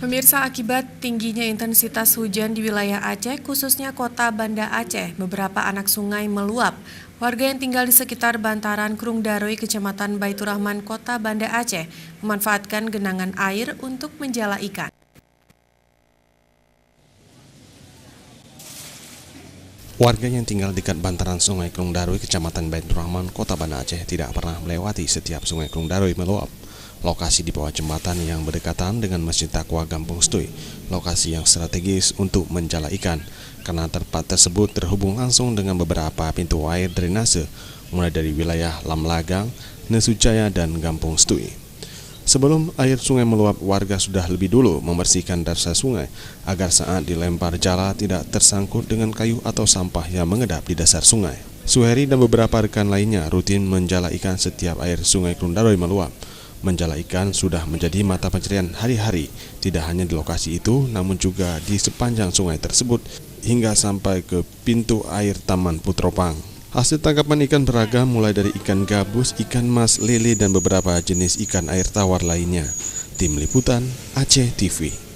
Pemirsa, akibat tingginya intensitas hujan di wilayah Aceh, khususnya kota Banda Aceh, beberapa anak sungai meluap. Warga yang tinggal di sekitar bantaran Krung Daroi, Kecamatan Baitur Rahman, Kota Banda Aceh, memanfaatkan genangan air untuk menjala ikan. Warga yang tinggal dekat bantaran Sungai Krung Daroi, Kecamatan Baitur Rahman, Kota Banda Aceh tidak pernah melewati setiap Sungai Krung Daroi meluap. Lokasi di bawah jembatan yang berdekatan dengan Masjid Taqwa Gampung Stui, lokasi yang strategis untuk menjala ikan, karena tempat tersebut terhubung langsung dengan beberapa pintu air drainase, mulai dari wilayah Lamlagang, Nesujaya, dan Gampung Stui. Sebelum air sungai meluap, warga sudah lebih dulu membersihkan dasar sungai agar saat dilempar jala tidak tersangkut dengan kayu atau sampah yang mengendap di dasar sungai. Suheri dan beberapa rekan lainnya rutin menjala ikan setiap air Sungai Krung Daroi meluap. Menjala ikan sudah menjadi mata pencarian hari-hari, tidak hanya di lokasi itu, namun juga di sepanjang sungai tersebut hingga sampai ke pintu air Taman Putropang. Hasil tangkapan ikan beragam, mulai dari ikan gabus, ikan mas, lele, dan beberapa jenis ikan air tawar lainnya. Tim Liputan Aceh TV.